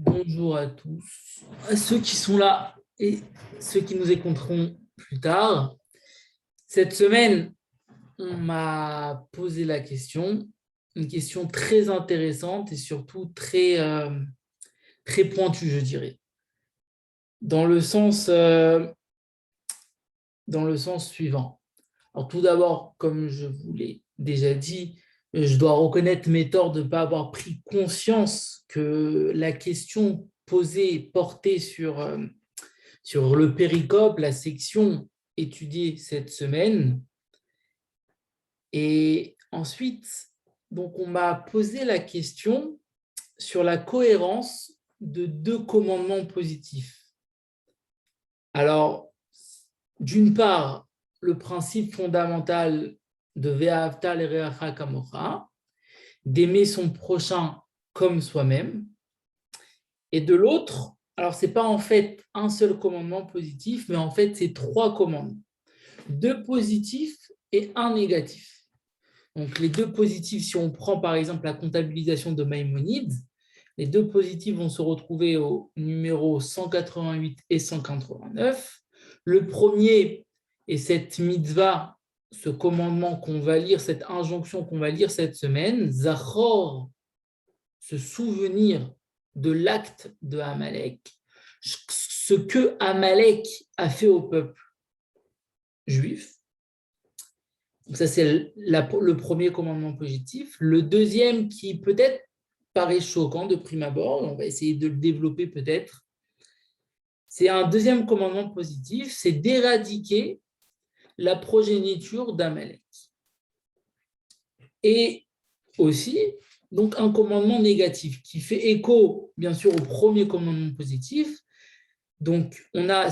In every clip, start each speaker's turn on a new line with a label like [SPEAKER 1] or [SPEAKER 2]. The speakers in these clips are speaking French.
[SPEAKER 1] Bonjour à tous, à ceux qui sont là et ceux qui nous écouteront plus tard. Cette semaine, on m'a posé la question, une question très intéressante et surtout très pointue, je dirais, dans le sens, suivant. Alors tout d'abord, comme je vous l'ai déjà dit, je dois reconnaître mes torts de ne pas avoir pris conscience que la question posée, portée sur le péricope, la section étudiée cette semaine. Et ensuite, donc on m'a posé la question sur la cohérence de deux commandements positifs. Alors, d'une part, le principe fondamental de Ve'ahavta l'ereacha kamocha, d'aimer son prochain comme soi-même, et de l'autre, alors ce n'est pas en fait un seul commandement positif, mais en fait c'est trois commandements, deux positifs et un négatif. Donc les deux positifs, si on prend par exemple la comptabilisation de Maïmonide, les deux positifs vont se retrouver au numéro 188 et 189. Le premier est cette mitzvah, ce commandement qu'on va lire, cette injonction qu'on va lire cette semaine, Zachor, se souvenir de l'acte de Amalek, ce que Amalek a fait au peuple juif. Donc ça, c'est le premier commandement positif. Le deuxième qui peut-être paraît choquant de prime abord, on va essayer de le développer peut-être, c'est un deuxième commandement positif, c'est d'éradiquer la progéniture d'Amalek. Et aussi, donc un commandement négatif qui fait écho, bien sûr, au premier commandement positif. Donc, on a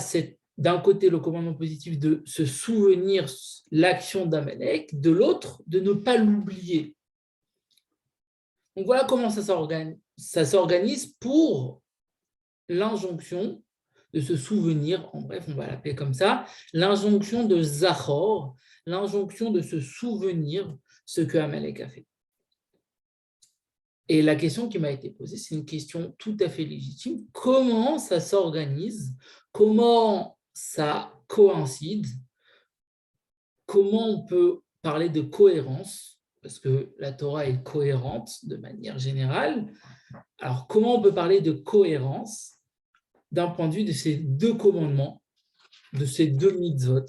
[SPEAKER 1] d'un côté le commandement positif de se souvenir l'action d'Amalek, de l'autre, de ne pas l'oublier. Donc, voilà comment ça s'organise pour l'injonction de se souvenir, en bref, on va l'appeler comme ça, l'injonction de Zachor, l'injonction de se souvenir ce que Amalek a fait. Et la question qui m'a été posée, c'est une question tout à fait légitime. Comment ça s'organise? Comment ça coïncide? Comment on peut parler de cohérence? Parce que la Torah est cohérente de manière générale. Alors, comment on peut parler de cohérence d'un point de vue de ces deux commandements, de ces deux mitzvot?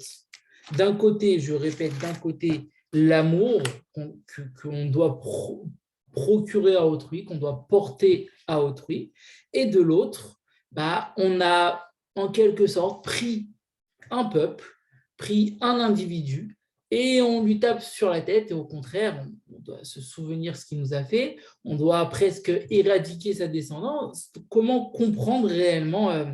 [SPEAKER 1] D'un côté, je répète, d'un côté, l'amour qu'on doit procurer à autrui, qu'on doit porter à autrui, et de l'autre, on a en quelque sorte pris un peuple, pris un individu, et on lui tape sur la tête, et au contraire, on doit se souvenir ce qu'il nous a fait, on doit presque éradiquer sa descendance. Comment comprendre réellement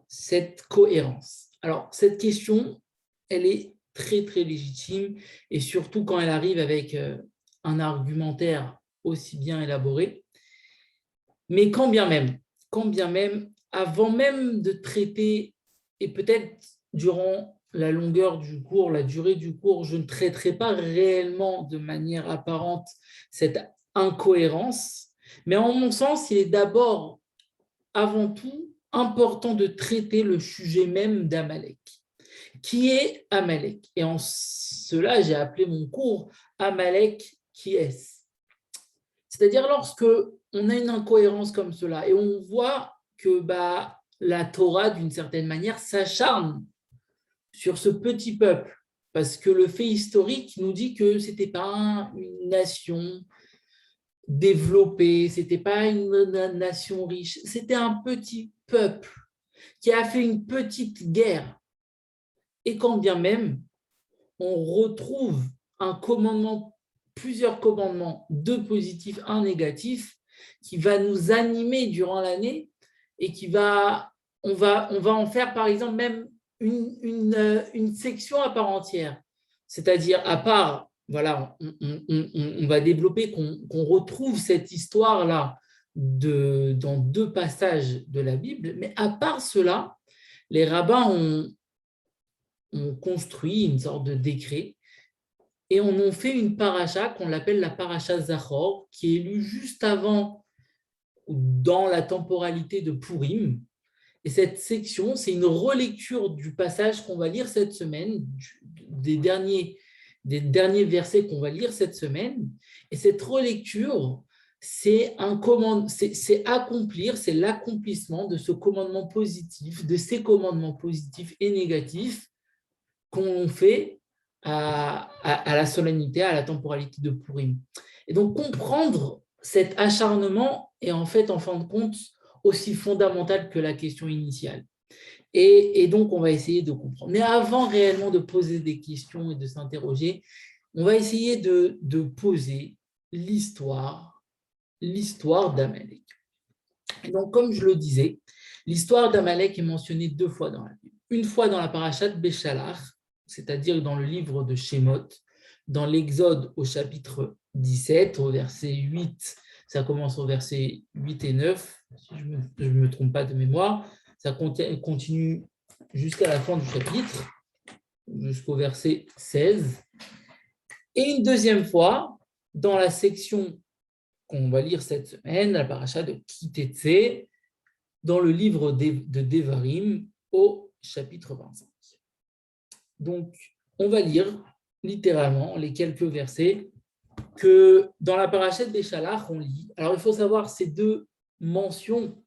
[SPEAKER 1] cette cohérence? Alors, cette question, elle est très, très légitime, et surtout quand elle arrive avec un argumentaire aussi bien élaboré. Mais quand bien même, avant même de traiter, et peut-être durant la longueur du cours, la durée du cours, je ne traiterai pas réellement de manière apparente cette incohérence, mais en mon sens, il est d'abord, avant tout, important de traiter le sujet même d'Amalek. Qui est Amalek? Et en cela, j'ai appelé mon cours Amalek, qui est-ce? C'est-à-dire lorsque on a une incohérence comme cela et on voit que la Torah, d'une certaine manière, s'acharne sur ce petit peuple, parce que le fait historique nous dit que ce n'était pas une nation développée, ce n'était pas une nation riche, c'était un petit peuple qui a fait une petite guerre. Et quand bien même, on retrouve plusieurs commandements, deux positifs, un négatif, qui va nous animer durant l'année et on va en faire par exemple même une section à part entière. C'est-à-dire, à part, voilà, on va développer qu'on retrouve cette histoire-là dans deux passages de la Bible, mais à part cela, les rabbins ont construit une sorte de décret et on en fait une paracha qu'on l'appelle la paracha Zachor, qui est lue juste avant, dans la temporalité de Purim. Et cette section, c'est une relecture du passage qu'on va lire cette semaine, des derniers versets qu'on va lire cette semaine. Et cette relecture, c'est accomplir, c'est l'accomplissement de ce commandement positif, de ces commandements positifs et négatifs qu'on fait à la solennité, à la temporalité de Purim. Et donc, comprendre cet acharnement est en fait, en fin de compte, aussi fondamental que la question initiale. Et donc, on va essayer de comprendre. Mais avant réellement de poser des questions et de s'interroger, on va essayer de poser l'histoire d'Amalek. Donc, comme je le disais, l'histoire d'Amalek est mentionnée 2 fois dans la Bible. Une fois dans la parashat Béchalach, c'est-à-dire dans le livre de Shemot, dans l'Exode au chapitre 17, au verset 8, ça commence au verset 8 et 9, si je ne me trompe pas de mémoire, ça continue jusqu'à la fin du chapitre, jusqu'au verset 16. Et une deuxième fois, dans la section qu'on va lire cette semaine, la paracha de Kitetse, dans le livre de Devarim, au chapitre 25. Donc, on va lire littéralement les quelques versets que dans la paracha de Béchalach, on lit. Alors, il faut savoir ces 2 mentions.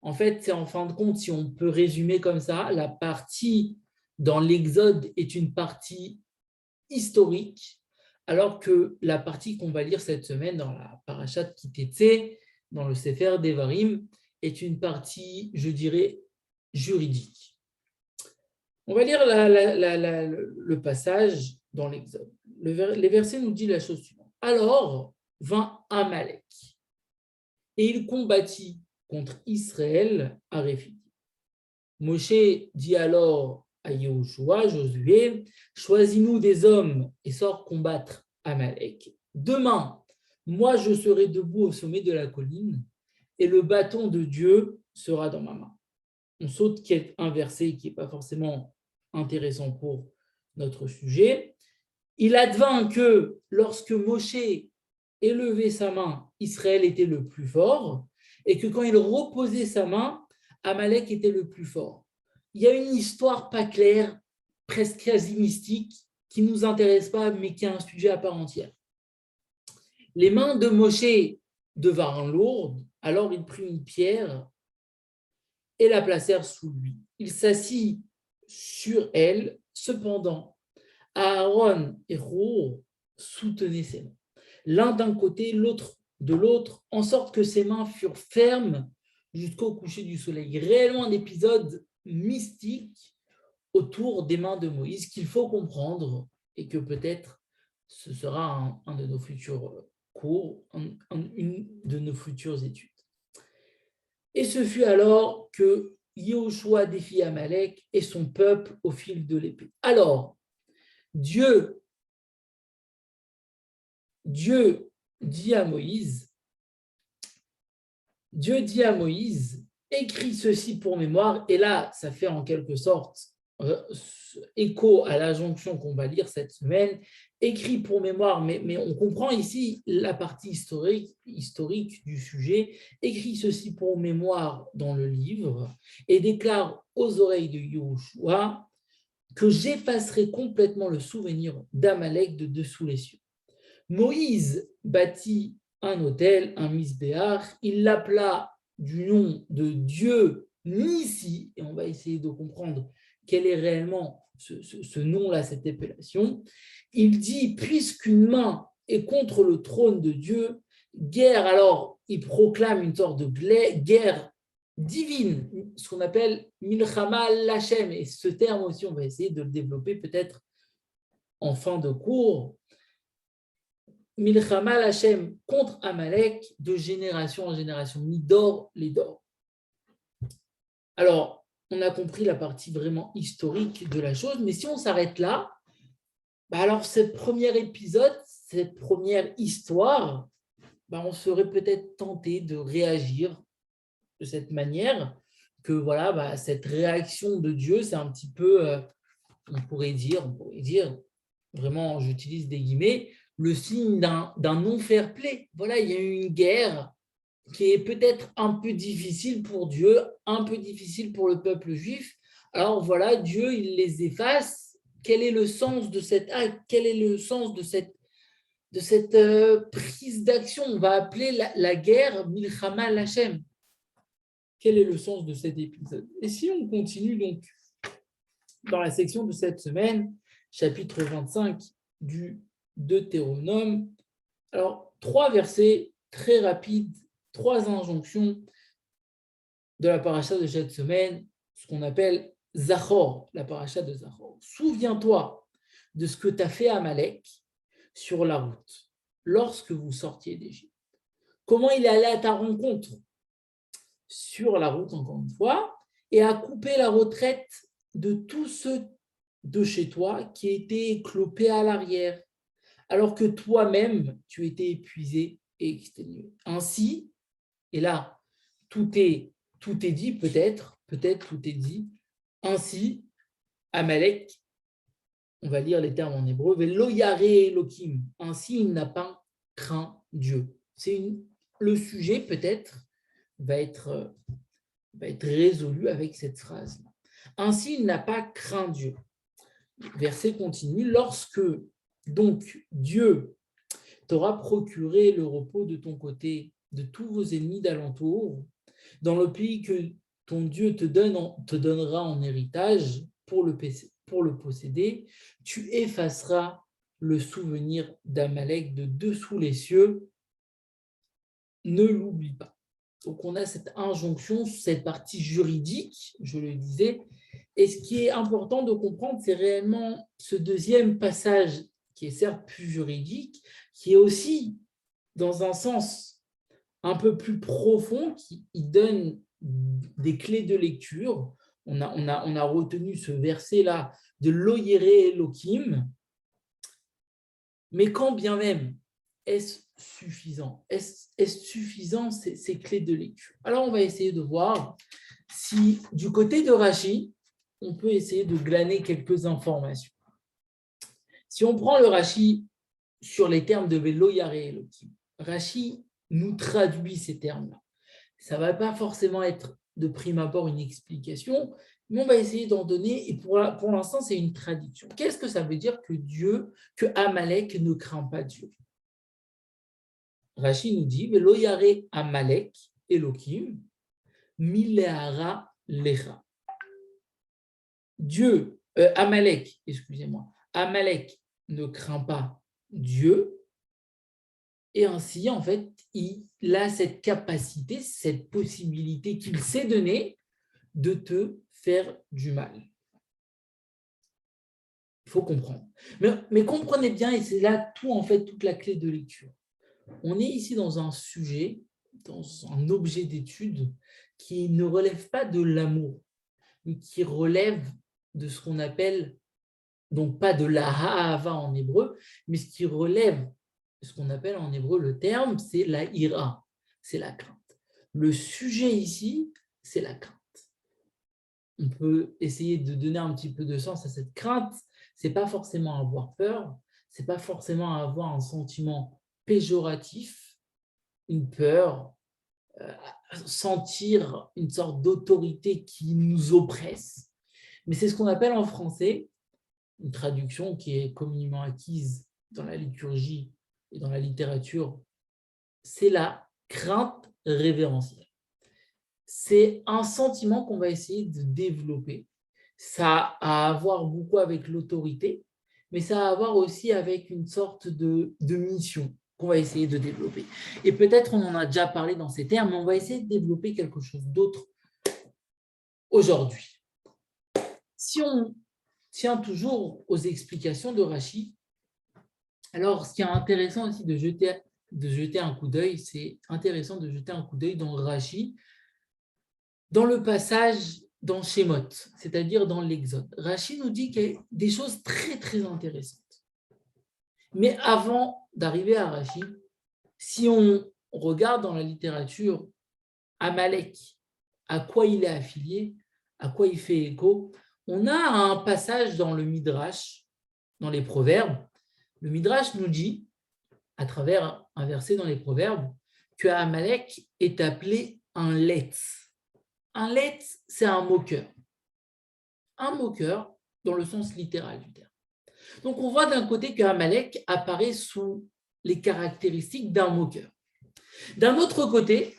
[SPEAKER 1] En fait, c'est en fin de compte, si on peut résumer comme ça, la partie dans l'Exode est une partie historique, alors que la partie qu'on va lire cette semaine dans la parashat Kitetse, dans le Sefer Devarim, est une partie, je dirais, juridique. On va lire le passage dans l'Exode. Les versets nous disent la chose suivante. Alors vint Amalek, et il combattit contre Israël à Réphidim. Moshe dit alors à Yehoshua, Josué, choisis-nous des hommes et sors combattre Amalek. Demain, moi je serai debout au sommet de la colline et le bâton de Dieu sera dans ma main. On saute un verset qui n'est pas forcément intéressant pour notre sujet. Il advint que lorsque Moshe élevait sa main, Israël était le plus fort, et que quand il reposait sa main, Amalek était le plus fort. Il y a une histoire pas claire, presque quasi mystique, qui ne nous intéresse pas, mais qui est un sujet à part entière. Les mains de Moshe devinrent lourdes, alors il prit une pierre et la placèrent sous lui. Il s'assit sur elle, cependant, Aaron et Hur soutenaient ses mains, l'un d'un côté, l'autre de l'autre, en sorte que ses mains furent fermes jusqu'au coucher du soleil. Réellement un épisode mystique autour des mains de Moïse qu'il faut comprendre et que peut-être ce sera un de nos futurs cours, une de nos futures études. Et ce fut alors que Yehoshua défie Amalek et son peuple au fil de l'épée. Alors, Dieu dit à Moïse, écris ceci pour mémoire, et là, ça fait en quelque sorte écho à l'injonction qu'on va lire cette semaine, écrit pour mémoire, mais on comprend ici la partie historique du sujet, écrit ceci pour mémoire dans le livre, et déclare aux oreilles de Yehoshua que j'effacerai complètement le souvenir d'Amalek de dessous les cieux. Moïse bâtit un autel, un misbéach, il l'appela du nom de Dieu Nissi, et on va essayer de comprendre quel est réellement ce nom-là, cette appellation. Il dit, puisqu'une main est contre le trône de Dieu, guerre, alors il proclame une sorte de guerre divine, ce qu'on appelle Milchama Lachem, et ce terme aussi, on va essayer de le développer peut-être en fin de cours. Milchama Lachem contre Amalek de génération en génération, Midor Lidor. Alors, on a compris la partie vraiment historique de la chose, mais si on s'arrête là, alors ce premier épisode, cette première histoire, on serait peut-être tenté de réagir de cette manière, que voilà, cette réaction de Dieu, c'est un petit peu, on pourrait dire, vraiment, j'utilise des guillemets, le signe d'un non-fair play. Voilà, il y a eu une guerre qui est peut-être un peu difficile pour Dieu, un peu difficile pour le peuple juif. Alors voilà, Dieu, il les efface. Quel est le sens de cet acte? Quel est le sens de cette prise d'action? On va appeler la guerre Milchama Lachem. Quel est le sens de cet épisode? Et si on continue donc dans la section de cette semaine, chapitre 25 du Deutéronome, alors 3 versets très rapides, 3 injonctions de la paracha de cette semaine, ce qu'on appelle Zachor, la paracha de Zachor. Souviens-toi de ce que tu as fait à Amalek sur la route, lorsque vous sortiez d'Égypte. Comment il est allé à ta rencontre sur la route, encore une fois, et a coupé la retraite de tous ceux de chez toi qui étaient éclopés à l'arrière, alors que toi-même, tu étais épuisé et exténué. Ainsi, et là, tout est dit, peut-être tout est dit. Ainsi, Amalek, on va lire les termes en hébreu, Velo yare Elohim. Ainsi, il n'a pas craint Dieu. Le sujet, peut-être, va être résolu avec cette phrase. Ainsi, il n'a pas craint Dieu. Verset continue. Lorsque, donc, Dieu t'aura procuré le repos de ton côté, de tous vos ennemis d'alentour, dans le pays que ton Dieu te donnera en héritage pour le posséder, tu effaceras le souvenir d'Amalek de dessous les cieux. Ne l'oublie pas. Donc, on a cette injonction, cette partie juridique, je le disais. Et ce qui est important de comprendre, c'est réellement ce deuxième passage qui est certes plus juridique, qui est aussi, dans un sens un peu plus profond, qui donne des clés de lecture. On a retenu ce verset-là de l'Oyere Elohim, mais quand bien même, est-ce suffisant? Est-ce suffisant ces clés de lecture? Alors, on va essayer de voir si, du côté de Rashi, on peut essayer de glaner quelques informations. Si on prend le Rashi sur les termes de Velo Yare Elohim, Rashi nous traduit ces termes-là. Ça ne va pas forcément être de prime abord une explication, mais on va essayer d'en donner, et pour l'instant, c'est une traduction. Qu'est-ce que ça veut dire que Amalek ne craint pas Dieu? Rashi nous dit, Velo yare Amalek Elohim, mileara lecha. Amalek ne craint pas Dieu, et ainsi, en fait, il a cette capacité, cette possibilité qu'il s'est donnée de te faire du mal. Il faut comprendre. Mais comprenez bien, et c'est là toute la clé de lecture. On est ici dans un sujet, dans un objet d'étude qui ne relève pas de l'amour, mais qui relève de ce qu'on appelle, donc pas de la ha'ava en hébreu, mais ce qui relève, ce qu'on appelle en hébreu, le terme, c'est la ira, c'est la crainte. Le sujet ici, c'est la crainte. On peut essayer de donner un petit peu de sens à cette crainte. Ce n'est pas forcément avoir peur, ce n'est pas forcément avoir un sentiment péjoratif, une peur, sentir une sorte d'autorité qui nous oppresse. Mais c'est ce qu'on appelle en français, une traduction qui est communément acquise dans la liturgie et dans la littérature, c'est la crainte révérentielle. C'est un sentiment qu'on va essayer de développer. Ça a à voir beaucoup avec l'autorité, mais ça a à voir aussi avec une sorte de mission qu'on va essayer de développer. Et peut-être on en a déjà parlé dans ces termes, mais on va essayer de développer quelque chose d'autre aujourd'hui. Si on tient toujours aux explications de Rashi, alors ce qui est intéressant aussi de jeter un coup d'œil, c'est intéressant de jeter un coup d'œil dans Rashi, dans le passage dans Shemot, c'est-à-dire dans l'Exode. Rashi nous dit qu'il y a des choses très, très intéressantes. Mais avant d'arriver à Rashi, si on regarde dans la littérature Amalek, à quoi il est affilié, à quoi il fait écho, on a un passage dans le Midrash, dans les Proverbes, le Midrash nous dit, à travers un verset dans les Proverbes, que Amalek est appelé un letz. Un letz, c'est un moqueur. Un moqueur dans le sens littéral du terme. Donc, on voit d'un côté qu'Amalek apparaît sous les caractéristiques d'un moqueur. D'un autre côté,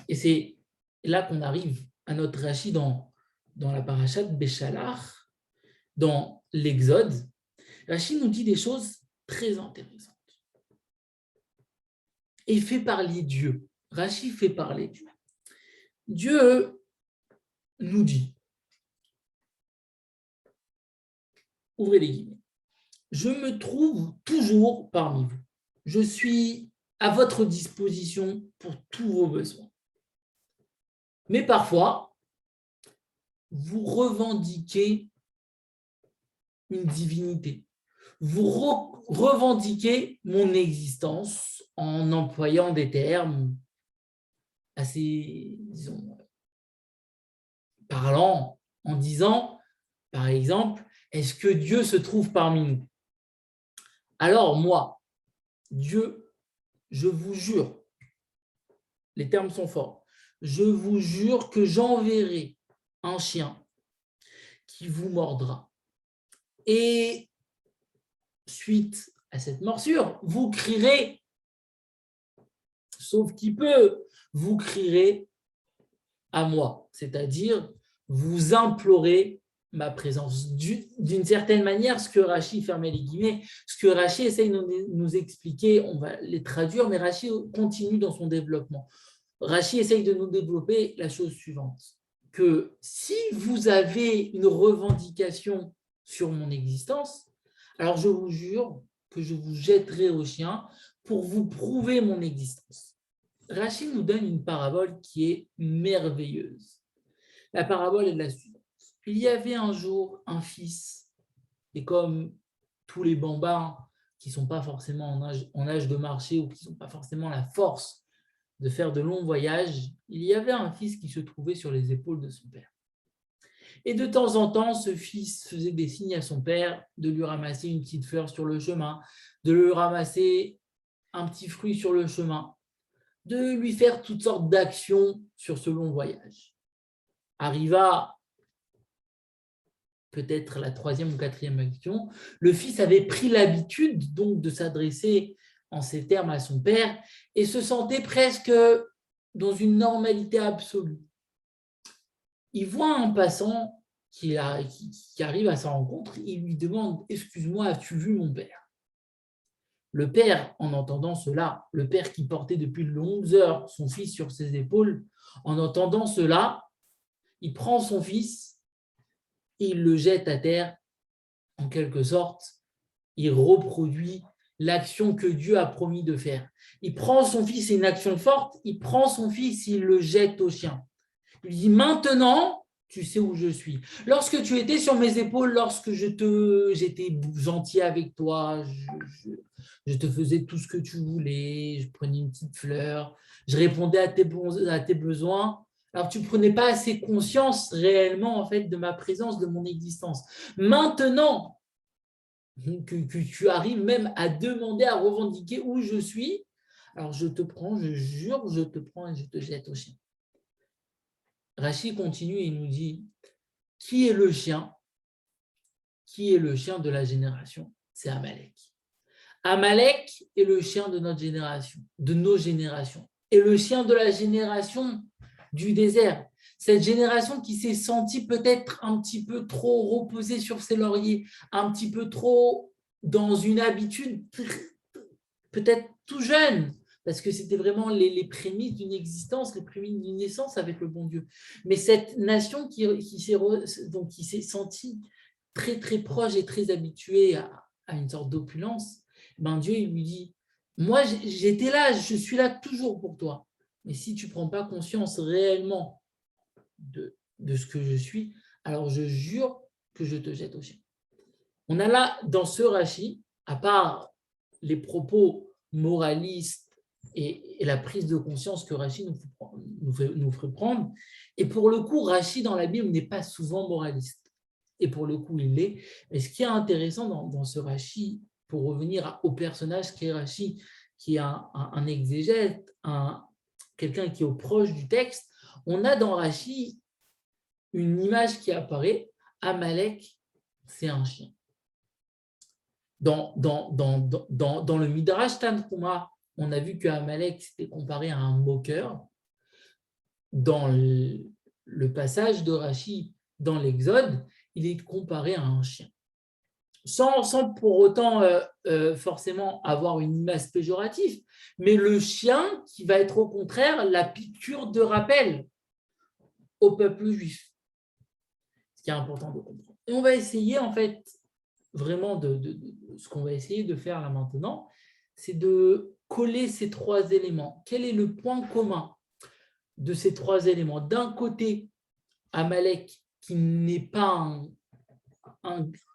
[SPEAKER 1] et c'est là qu'on arrive à notre Rashi dans la parashat Béchalach, dans l'Exode, Rashi nous dit des choses très intéressantes. Et fait parler Dieu. Rashi fait parler Dieu. Dieu nous dit, ouvrez les guillemets, je me trouve toujours parmi vous. Je suis à votre disposition pour tous vos besoins. Mais parfois, vous revendiquez une divinité. Vous revendiquez mon existence en employant des termes assez, disons, parlants, en disant, par exemple, est-ce que Dieu se trouve parmi nous? Alors moi, Dieu, je vous jure, les termes sont forts, je vous jure que j'enverrai un chien qui vous mordra. Et suite à cette morsure, vous crierez, sauf qui peut, vous crierez à moi, c'est-à-dire vous implorez ma présence. D'une certaine manière, ce que Rashi, fermez les guillemets, ce que Rashi essaye de nous expliquer, on va les traduire, mais Rashi continue dans son développement. Rashi essaye de nous développer la chose suivante, que si vous avez une revendication sur mon existence, alors je vous jure que je vous jetterai au chien pour vous prouver mon existence. Rashi nous donne une parabole qui est merveilleuse. La parabole est la suivante. Il y avait un jour un fils, et comme tous les bambins qui ne sont pas forcément en âge de marcher ou qui n'ont pas forcément la force de faire de longs voyages, il y avait un fils qui se trouvait sur les épaules de son père. Et de temps en temps, ce fils faisait des signes à son père de lui ramasser une petite fleur sur le chemin, de lui ramasser un petit fruit sur le chemin, de lui faire toutes sortes d'actions sur ce long voyage. Arriva peut-être la 3e ou 4e action, le fils avait pris l'habitude donc de s'adresser en ces termes à son père et se sentait presque dans une normalité absolue. Il voit un passant qui arrive à sa rencontre, il lui demande « Excuse-moi, as-tu vu mon père ?» Le père, en entendant cela, le père qui portait depuis de longues heures son fils sur ses épaules, en entendant cela, il prend son fils et il le jette à terre. En quelque sorte, il reproduit l'action que Dieu a promis de faire. Il prend son fils, c'est une action forte, il prend son fils, il le jette au chien. Il dit, maintenant, tu sais où je suis. Lorsque tu étais sur mes épaules, lorsque j'étais gentil avec toi, je te faisais tout ce que tu voulais, je prenais une petite fleur, je répondais à tes besoins. Alors, tu ne prenais pas assez conscience réellement en fait, de ma présence, de mon existence. Maintenant que tu arrives même à demander, à revendiquer où je suis, alors je te prends, je jure, je te prends et je te jette au chien. Rashi continue et nous dit, qui est le chien? Qui est le chien de la génération? C'est Amalek. Amalek est le chien de notre génération, de nos générations, et le chien de la génération du désert. Cette génération qui s'est sentie peut-être un petit peu trop reposée sur ses lauriers, un petit peu trop dans une habitude peut-être tout jeune, parce que c'était vraiment les prémices d'une existence, les prémices d'une naissance avec le bon Dieu. Mais cette nation qui s'est sentie très, très proche et très habituée à une sorte d'opulence, ben Dieu il lui dit, moi j'étais là, je suis là toujours pour toi. Mais si tu ne prends pas conscience réellement de ce que je suis, alors je jure que je te jette au chien. On a là, dans ce Rashi, à part les propos moralistes et la prise de conscience que Rashi nous ferait prendre, et pour le coup, Rashi dans la Bible n'est pas souvent moraliste. et pour le coup, il l'est. Et ce qui est intéressant dans ce Rashi, pour revenir au personnage qui est Rashi, qui est un exégète, quelqu'un qui est proche du texte, on a dans Rashi une image qui apparaît, Amalek, c'est un chien. Dans le Midrash Tanhuma, on a vu que Amalek c'était comparé à un moqueur. Dans le passage de Rashi dans l'Exode, il est comparé à un chien. Sans pour autant forcément avoir une image péjorative, mais le chien qui va être au contraire la piqûre de rappel au peuple juif. Ce qui est important de comprendre. Et on va essayer en fait vraiment ce qu'on va essayer de faire là maintenant, c'est de coller ces trois éléments. Quel est le point commun de ces trois éléments? D'un côté, Amalek qui n'est pas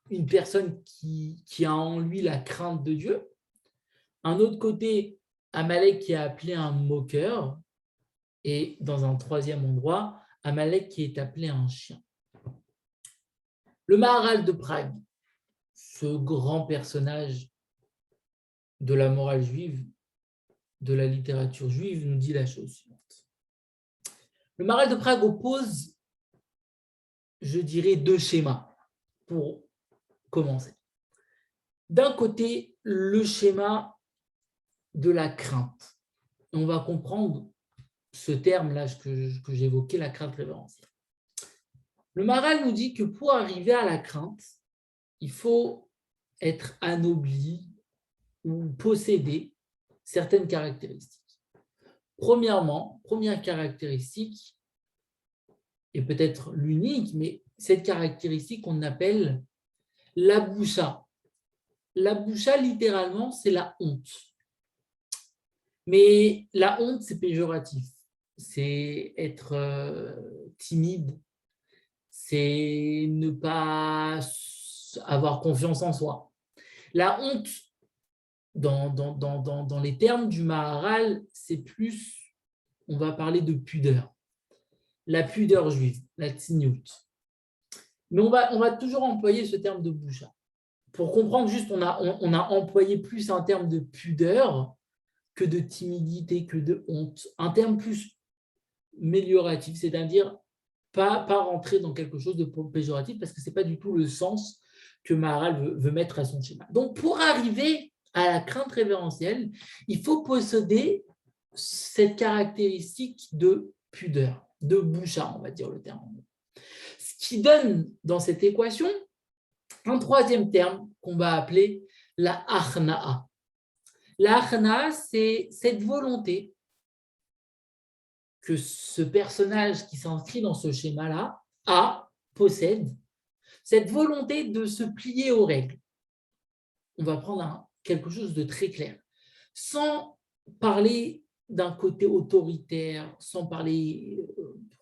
[SPEAKER 1] une personne qui a en lui la crainte de Dieu. Un autre côté, Amalek qui est appelé un moqueur. Et dans un troisième endroit, Amalek qui est appelé un chien. Le Maharal de Prague, ce grand personnage de la morale juive, de la littérature juive, nous dit la chose suivante. Le Maharal de Prague oppose, je dirais, deux schémas pour commencer. D'un côté, le schéma de la crainte. On va comprendre ce terme-là que j'évoquais, la crainte révérentielle. Le Maharal nous dit que pour arriver à la crainte, il faut être anobli ou posséder certaines caractéristiques. Premièrement, première caractéristique, et peut-être l'unique, mais cette caractéristique qu'on appelle la boucha. La boucha, littéralement, c'est la honte. Mais la honte, c'est péjoratif. C'est être timide, c'est ne pas avoir confiance en soi. La honte, dans les termes du Maharal, c'est plus, on va parler de pudeur. La pudeur juive, la tzniut. Mais on va toujours employer ce terme de boucha. Pour comprendre juste, on a employé plus un terme de pudeur que de timidité, que de honte. Un terme plus amélioratif, c'est-à-dire pas rentrer dans quelque chose de péjoratif parce que ce n'est pas du tout le sens que Maharal veut mettre à son schéma. Donc, pour arriver à la crainte révérentielle, il faut posséder cette caractéristique de pudeur, de boucha, on va dire le terme. Ce qui donne dans cette équation un troisième terme qu'on va appeler la achna'a. La achna'a, c'est cette volonté que ce personnage qui s'inscrit dans ce schéma-là possède, cette volonté de se plier aux règles. On va prendre quelque chose de très clair. Sans parler d'un côté autoritaire, sans parler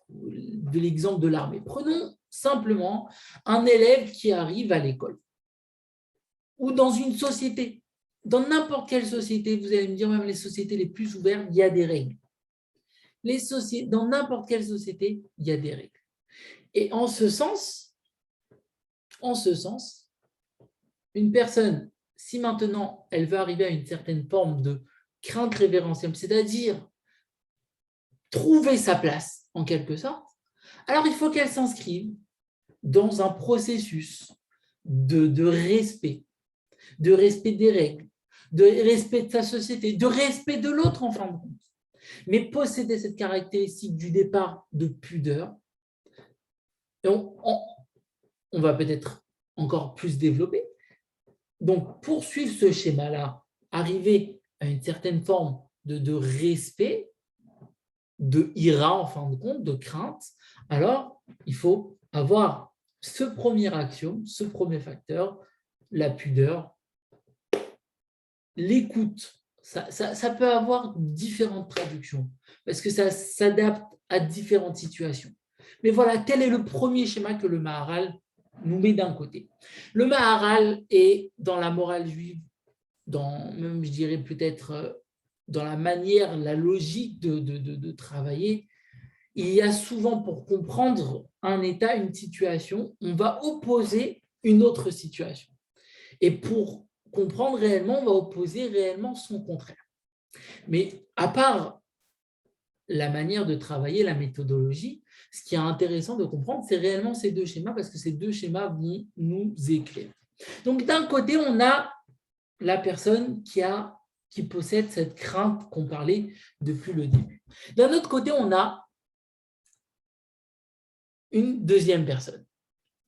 [SPEAKER 1] de l'exemple de l'armée. Prenons simplement un élève qui arrive à l'école ou dans une société. Dans n'importe quelle société, vous allez me dire, même les sociétés les plus ouvertes, il y a des règles. Dans n'importe quelle société, il y a des règles. Et en ce sens, une personne, si maintenant elle veut arriver à une certaine forme de crainte révérentielle, c'est-à-dire trouver sa place en quelque sorte, alors il faut qu'elle s'inscrive dans un processus de respect des règles, de respect de sa société, de respect de l'autre en fin de compte. Mais posséder cette caractéristique du départ de pudeur, et on va peut-être encore plus développer. Donc, poursuivre ce schéma-là, arriver à une certaine forme de respect, de ira en fin de compte, de crainte, alors il faut avoir ce premier axiome, ce premier facteur, la pudeur, l'écoute. Ça peut avoir différentes traductions parce que ça s'adapte à différentes situations. Mais voilà, tel est le premier schéma que le Maharal nous met d'un côté. Le Maharal est dans la morale juive, même je dirais peut-être dans la manière, la logique de travailler, il y a souvent, pour comprendre un état, une situation, on va opposer une autre situation. Et pour comprendre réellement, on va opposer réellement son contraire. Mais à part la manière de travailler, la méthodologie, ce qui est intéressant de comprendre, c'est réellement ces deux schémas, parce que ces deux schémas vont nous éclairer. Donc, d'un côté, on a la personne qui possède cette crainte qu'on parlait depuis le début. D'un autre côté, on a une deuxième personne,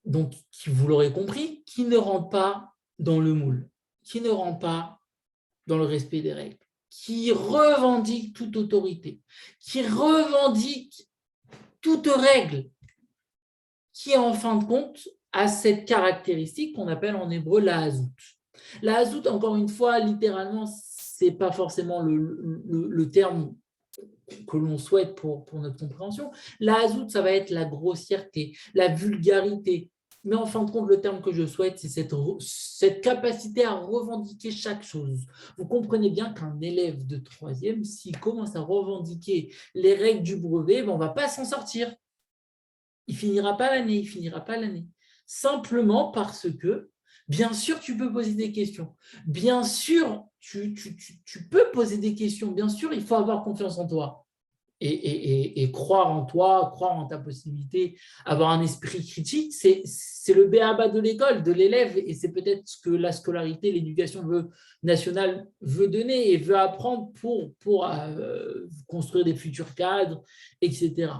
[SPEAKER 1] donc, qui, vous l'aurez compris, qui ne rentre pas dans le moule, qui ne rentre pas dans le respect des règles, qui revendique toute autorité, qui revendique toute règle, qui en fin de compte a cette caractéristique qu'on appelle en hébreu la hazout. La hazout, encore une fois, littéralement, ce n'est pas forcément le terme que l'on souhaite pour notre compréhension. La hazout, ça va être la grossièreté, la vulgarité. Mais en fin de compte, le terme que je souhaite, c'est cette capacité à revendiquer chaque chose. Vous comprenez bien qu'un élève de troisième, s'il commence à revendiquer les règles du brevet, on ne va pas s'en sortir. Il ne finira pas l'année. Simplement parce que, bien sûr, tu peux poser des questions. Bien sûr, tu peux poser des questions. Bien sûr, il faut avoir confiance en toi et croire en toi, croire en ta possibilité, avoir un esprit critique. C'est le b.a.-ba de l'école, de l'élève, et c'est peut-être ce que la scolarité, l'éducation nationale veut donner et veut apprendre pour construire des futurs cadres, etc.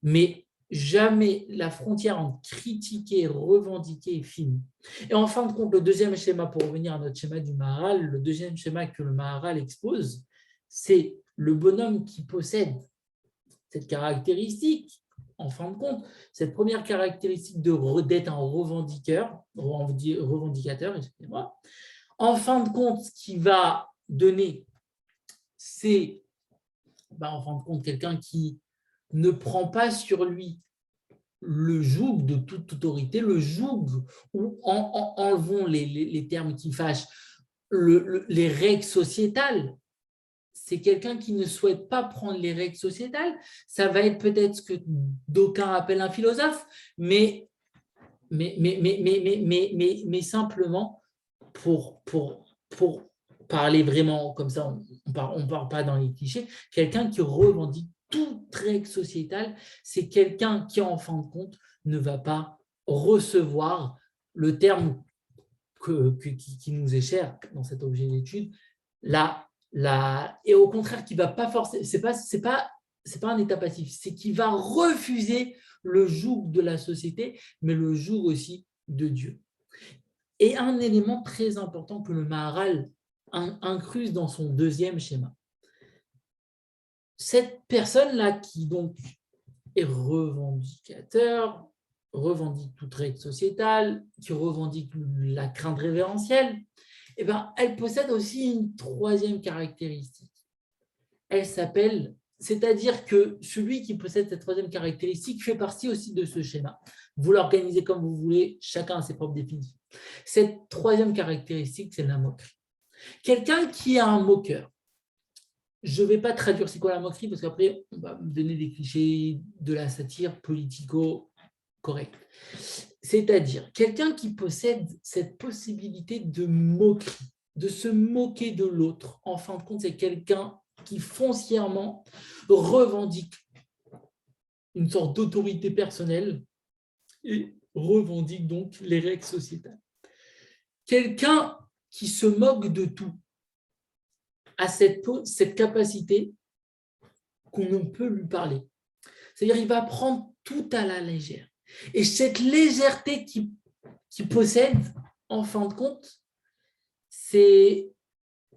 [SPEAKER 1] Mais jamais la frontière entre critiquer et revendiquer est finie. Et en fin de compte, le deuxième schéma, pour revenir à notre schéma du Maharal, le deuxième schéma que le Maharal expose, c'est le bonhomme qui possède cette caractéristique, en fin de compte, cette première caractéristique d'être un revendicateur, excusez-moi. En fin de compte, ce qui va donner, c'est en fin de compte quelqu'un qui ne prend pas sur lui le joug de toute autorité, le joug, ou enlevons les termes qui fâchent, les règles sociétales. C'est quelqu'un qui ne souhaite pas prendre les règles sociétales. Ça va être peut-être ce que d'aucuns appellent un philosophe, mais simplement pour parler vraiment comme ça, on part pas dans les clichés, quelqu'un qui revendique toute règle sociétale, c'est quelqu'un qui, en fin de compte, ne va pas recevoir le terme qui nous est cher dans cet objet d'étude, et au contraire, qui va pas forcer, c'est pas un état passif, c'est qui va refuser le joug de la société, mais le joug aussi de Dieu. Et un élément très important que le Maharal incruse dans son deuxième schéma. Cette personne-là qui donc est revendicateur, revendique toute règle sociétale, qui revendique la crainte révérentielle, elle possède aussi une troisième caractéristique. Elle s'appelle, c'est-à-dire que celui qui possède cette troisième caractéristique fait partie aussi de ce schéma. Vous l'organisez comme vous voulez, chacun a ses propres définitions. Cette troisième caractéristique, c'est la moquerie. Quelqu'un qui est un moqueur, je ne vais pas traduire c'est quoi la moquerie, parce qu'après, on va me donner des clichés de la satire politico-correcte. C'est-à-dire, quelqu'un qui possède cette possibilité de moquerie, de se moquer de l'autre, en fin de compte, c'est quelqu'un qui foncièrement revendique une sorte d'autorité personnelle et revendique donc les règles sociétales. Quelqu'un qui se moque de tout a cette capacité qu'on ne peut lui parler. C'est-à-dire qu'il va prendre tout à la légère. Et cette légèreté qu'il possède, en fin de compte, c'est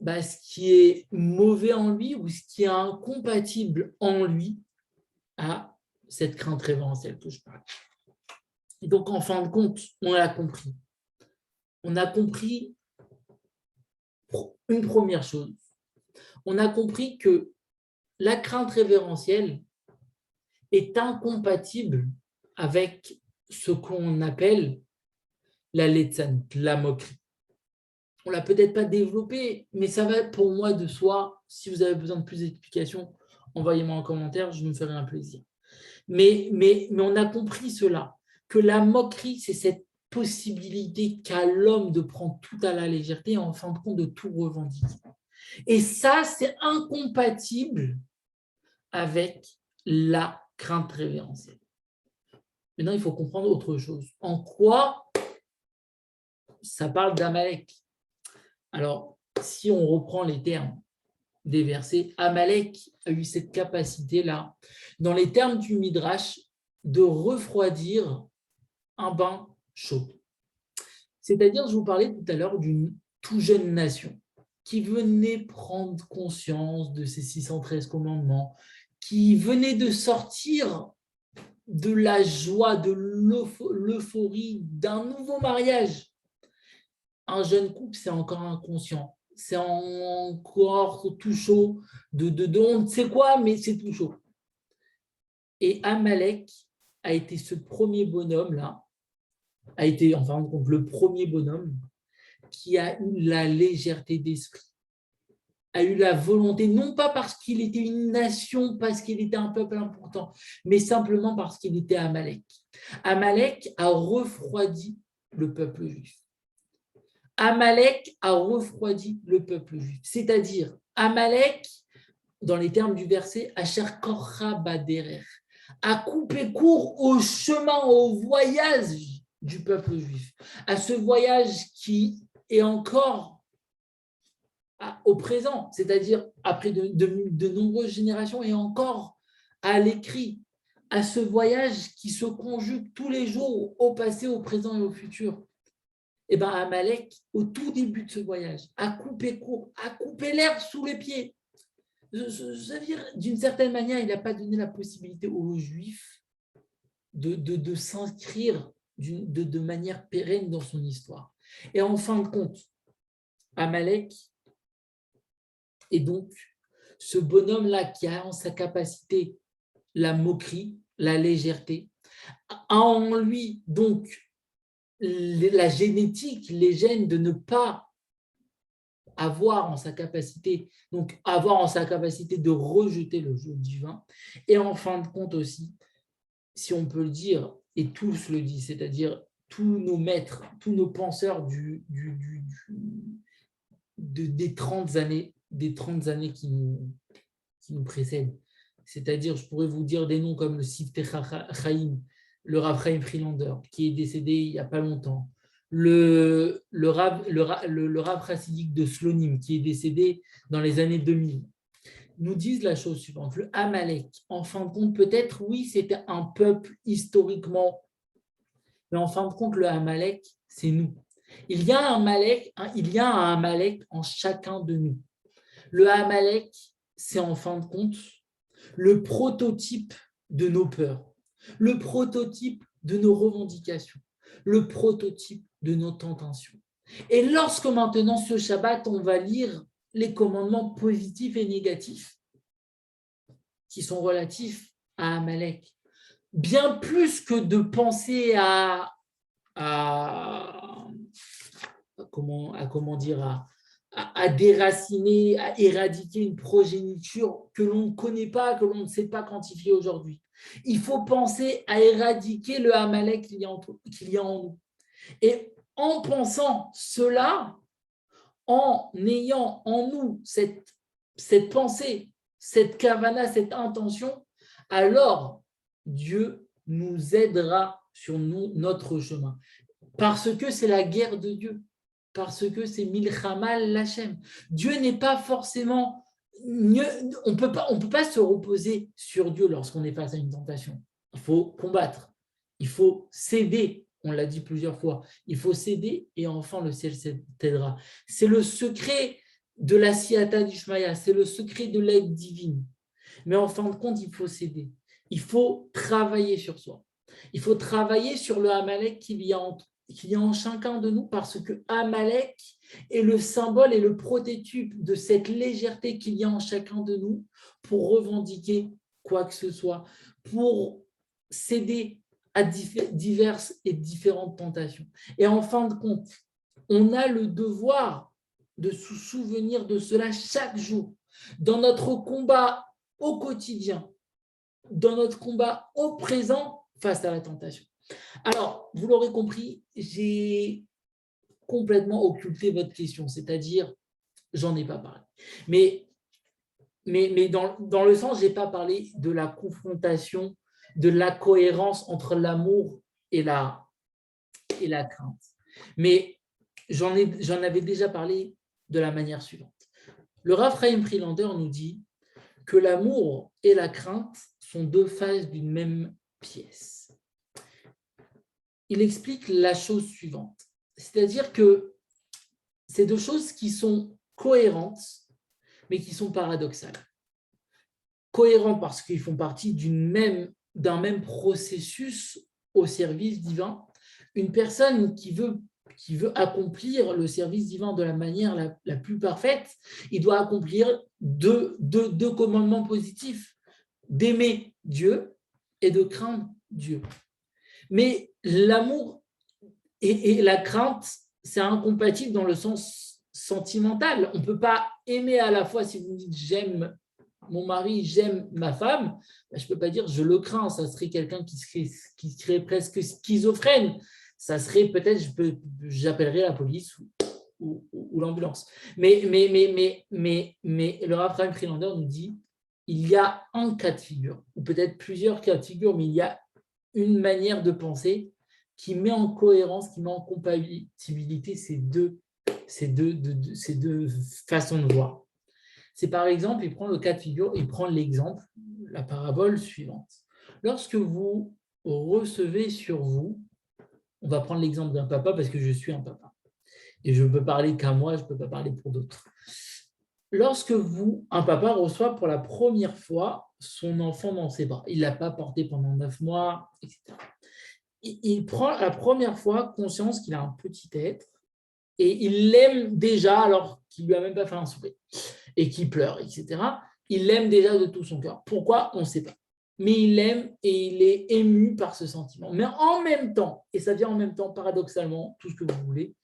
[SPEAKER 1] ce qui est mauvais en lui ou ce qui est incompatible en lui à cette crainte révérentielle que je parle. Et donc, en fin de compte, on l'a compris. On a compris une première chose. On a compris que la crainte révérentielle est incompatible avec ce qu'on appelle la letzan, la moquerie. On ne l'a peut-être pas développé, mais ça va pour moi de soi. Si vous avez besoin de plus d'explications, envoyez-moi un commentaire, je me ferai un plaisir. Mais on a compris cela, que la moquerie, c'est cette possibilité qu'a l'homme de prendre tout à la légèreté et en fin de compte de tout revendiquer. Et ça, c'est incompatible avec la crainte révérentielle. Maintenant, il faut comprendre autre chose. En quoi ça parle d'Amalek? Alors, si on reprend les termes des versets, Amalek a eu cette capacité-là, dans les termes du Midrash, de refroidir un bain chaud. C'est-à-dire, je vous parlais tout à l'heure d'une tout jeune nation qui venait prendre conscience de ces 613 commandements, qui venait de sortir de la joie, de l'euphorie d'un nouveau mariage. Un jeune couple, c'est encore inconscient, c'est encore tout chaud, de on ne sait quoi, mais c'est tout chaud. Et Amalek a été ce premier bonhomme-là, a été en fin de compte le premier bonhomme qui a eu la légèreté d'esprit, a eu la volonté, non pas parce qu'il était une nation, parce qu'il était un peuple important, mais simplement parce qu'il était Amalek. Amalek a refroidi le peuple juif. Amalek a refroidi le peuple juif. C'est-à-dire, Amalek, dans les termes du verset, Asher Korra Baderer, a coupé court au chemin, au voyage du peuple juif, à ce voyage qui est encore au présent, c'est-à-dire après de nombreuses générations et encore à l'écrit, à ce voyage qui se conjugue tous les jours au passé, au présent et au futur. Et bien Amalek, au tout début de ce voyage, a coupé court, a coupé l'herbe sous les pieds. C'est-à-dire, d'une certaine manière, il n'a pas donné la possibilité aux Juifs de s'inscrire de manière pérenne dans son histoire. Et en fin de compte, Amalek est donc ce bonhomme-là qui a en sa capacité la moquerie, la légèreté, a en lui donc la génétique, les gènes de ne pas avoir en sa capacité, donc avoir en sa capacité de rejeter le jeu divin, et en fin de compte aussi, si on peut le dire, et tous le disent, c'est-à-dire tous nos maîtres, tous nos penseurs des 30 années, qui nous précèdent. C'est-à-dire, je pourrais vous dire des noms comme le Sifteh Chaim, le Rav Chaim Friedlander, qui est décédé il n'y a pas longtemps, le Rav chassidique de Slonim, qui est décédé dans les années 2000, nous disent la chose suivante. Le Amalek, en fin de compte, peut-être, oui, c'était un peuple historiquement, mais en fin de compte, le Amalek, c'est nous. Il y a un Amalek en chacun de nous. Le Amalek, c'est en fin de compte le prototype de nos peurs, le prototype de nos revendications, le prototype de nos tentations. Et lorsque maintenant, ce Shabbat, on va lire les commandements positifs et négatifs qui sont relatifs à Amalek, bien plus que de penser à déraciner, à éradiquer une progéniture que l'on ne connaît pas, que l'on ne sait pas quantifier aujourd'hui. Il faut penser à éradiquer le Amalek qu'il y a en nous. Et en pensant cela, en ayant en nous cette pensée, cette kavana, cette intention, alors Dieu nous aidera sur notre chemin. Parce que c'est la guerre de Dieu. Parce que c'est Milchama Lachem. Dieu n'est pas forcément... On peut pas se reposer sur Dieu lorsqu'on est face à une tentation. Il faut combattre. Il faut céder. On l'a dit plusieurs fois. Il faut céder et enfin le ciel t'aidera. C'est le secret de la Siyata d'Ishmaïa. C'est le secret de l'aide divine. Mais en fin de compte, il faut céder. Il faut travailler sur soi. Il faut travailler sur le Amalek qu'il y a en chacun de nous, parce que Amalek est le symbole et le prototype de cette légèreté qu'il y a en chacun de nous pour revendiquer quoi que ce soit, pour céder à diverses et différentes tentations. Et en fin de compte, on a le devoir de se souvenir de cela chaque jour, dans notre combat au quotidien, dans notre combat au présent face à la tentation. Alors, vous l'aurez compris, j'ai complètement occulté votre question, c'est-à-dire, j'en ai pas parlé. Mais dans le sens, je n'ai pas parlé de la confrontation, de la cohérence entre l'amour et la crainte. Mais j'en avais déjà parlé de la manière suivante. Le Rav Chaim Friedlander nous dit que l'amour et la crainte sont deux faces d'une même pièce. Il explique la chose suivante, c'est-à-dire que c'est deux choses qui sont cohérentes, mais qui sont paradoxales. Cohérents parce qu'ils font partie d'un même processus au service divin. Une personne qui veut accomplir le service divin de la manière la plus parfaite, il doit accomplir deux commandements positifs, d'aimer Dieu et de craindre Dieu. Mais l'amour et la crainte, c'est incompatible dans le sens sentimental. On ne peut pas aimer à la fois, si vous me dites j'aime mon mari, j'aime ma femme, ben, je ne peux pas dire je le crains, ça serait quelqu'un qui serait presque schizophrène. Ça serait peut-être, j'appellerais la police ou l'ambulance. Mais le Rav Chaim Friedlander nous dit il y a un cas de figure, ou peut-être plusieurs cas de figure, mais il y a une manière de penser qui met en cohérence, qui met en compatibilité ces deux façons de voir. C'est par exemple, il prend le cas de figure, il prend l'exemple, la parabole suivante. Lorsque vous recevez sur vous, on va prendre l'exemple d'un papa parce que je suis un papa. Et je ne peux parler qu'à moi, je ne peux pas parler pour d'autres. Lorsque un papa reçoit pour la première fois son enfant dans ses bras, il ne l'a pas porté pendant 9 mois, etc. Il prend la première fois conscience qu'il a un petit être et il l'aime déjà alors qu'il ne lui a même pas fait un souper et qu'il pleure, etc. Il l'aime déjà de tout son cœur. Pourquoi? On ne sait pas. Mais il l'aime et il est ému par ce sentiment. Mais en même temps, et ça vient en même temps, paradoxalement, tout ce que vous voulez,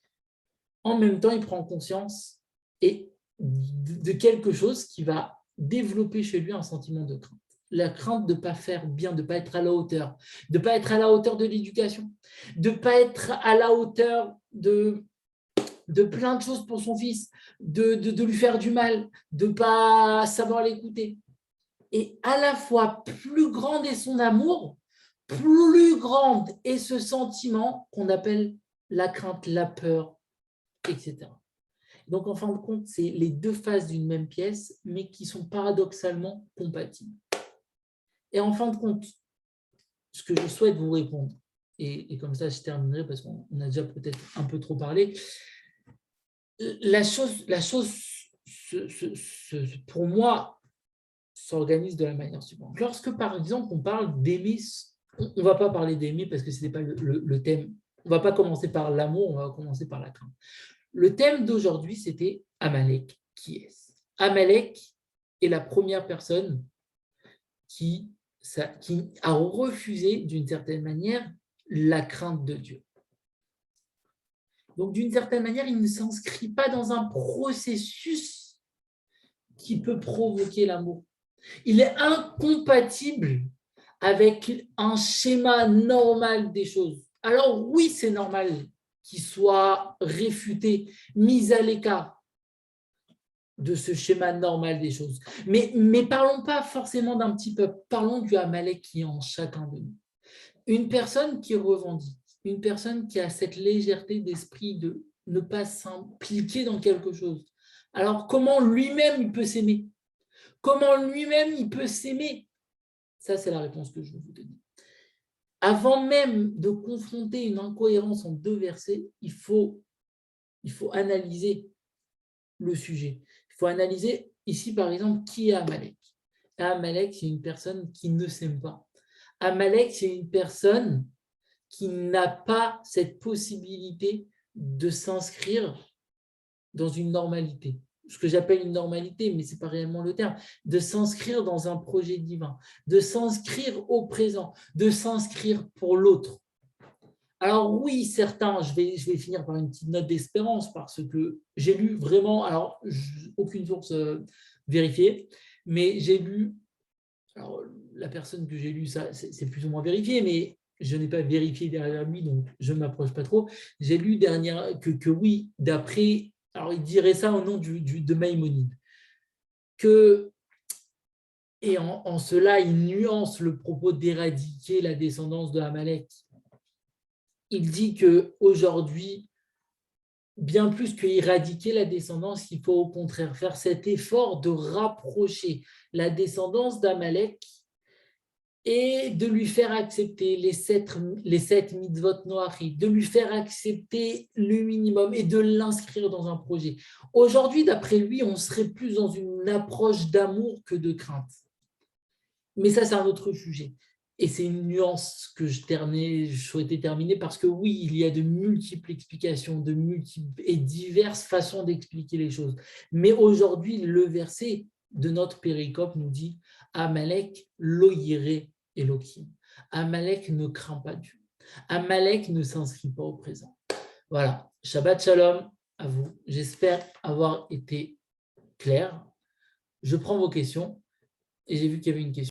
[SPEAKER 1] en même temps, il prend conscience de quelque chose qui va développer chez lui un sentiment de crainte. La crainte de ne pas faire bien, de ne pas être à la hauteur, de ne pas être à la hauteur de l'éducation, de ne pas être à la hauteur de plein de choses pour son fils, de lui faire du mal, de ne pas savoir l'écouter. Et à la fois, plus grande est son amour, plus grande est ce sentiment qu'on appelle la crainte, la peur, etc. Donc, en fin de compte, c'est les deux faces d'une même pièce, mais qui sont paradoxalement compatibles. Et en fin de compte, ce que je souhaite vous répondre, et comme ça je terminerai parce qu'on a déjà peut-être un peu trop parlé, la chose pour moi, s'organise de la manière suivante. Lorsque, par exemple, on parle d'aimer, on ne va pas parler d'aimer parce que ce n'est pas le thème. On ne va pas commencer par l'amour, on va commencer par la crainte. Le thème d'aujourd'hui, c'était Amalek. Qui est-ce? Amalek est la première personne qui a refusé, d'une certaine manière, la crainte de Dieu. Donc, d'une certaine manière, il ne s'inscrit pas dans un processus qui peut provoquer l'amour. Il est incompatible avec un schéma normal des choses. Alors oui, c'est normal qu'il soit réfuté, mis à l'écart de ce schéma normal des choses. Mais parlons pas forcément d'un petit peuple, parlons du Amalek qui est en chacun de nous. Une personne qui revendique, une personne qui a cette légèreté d'esprit de ne pas s'impliquer dans quelque chose. Alors comment lui-même il peut s'aimer? Comment lui-même il peut s'aimer? Ça, c'est la réponse que je vais vous donner. Avant même de confronter une incohérence en deux versets, il faut analyser le sujet. Il faut analyser ici, par exemple, qui est Amalek. Amalek, c'est une personne qui ne s'aime pas. Amalek, c'est une personne qui n'a pas cette possibilité de s'inscrire dans une normalité. Ce que j'appelle une normalité, mais ce n'est pas réellement le terme, de s'inscrire dans un projet divin, de s'inscrire au présent, de s'inscrire pour l'autre. Alors oui, certains, je vais finir par une petite note d'espérance parce que j'ai lu vraiment, aucune source vérifiée, mais j'ai lu la personne que j'ai lu ça, c'est plus ou moins vérifié, mais je n'ai pas vérifié derrière lui, donc je ne m'approche pas trop. J'ai lu dernière que oui, d'après, alors il dirait ça au nom de Maïmonide, que, et en cela, il nuance le propos d'éradiquer la descendance de Amalek. Il dit qu'aujourd'hui, bien plus qu'éradiquer la descendance, il faut au contraire faire cet effort de rapprocher la descendance d'Amalek et de lui faire accepter les sept mitzvot noachim, de lui faire accepter le minimum et de l'inscrire dans un projet. Aujourd'hui, d'après lui, on serait plus dans une approche d'amour que de crainte. Mais ça, c'est un autre sujet. Et c'est une nuance que je souhaitais terminer parce que oui, il y a de multiples explications, de multiples et diverses façons d'expliquer les choses. Mais aujourd'hui, le verset de notre péricope nous dit Amalek lo yireh Elohim. Amalek ne craint pas Dieu. Amalek ne s'inscrit pas au présent. Voilà. Shabbat shalom à vous. J'espère avoir été clair. Je prends vos questions et j'ai vu qu'il y avait une question.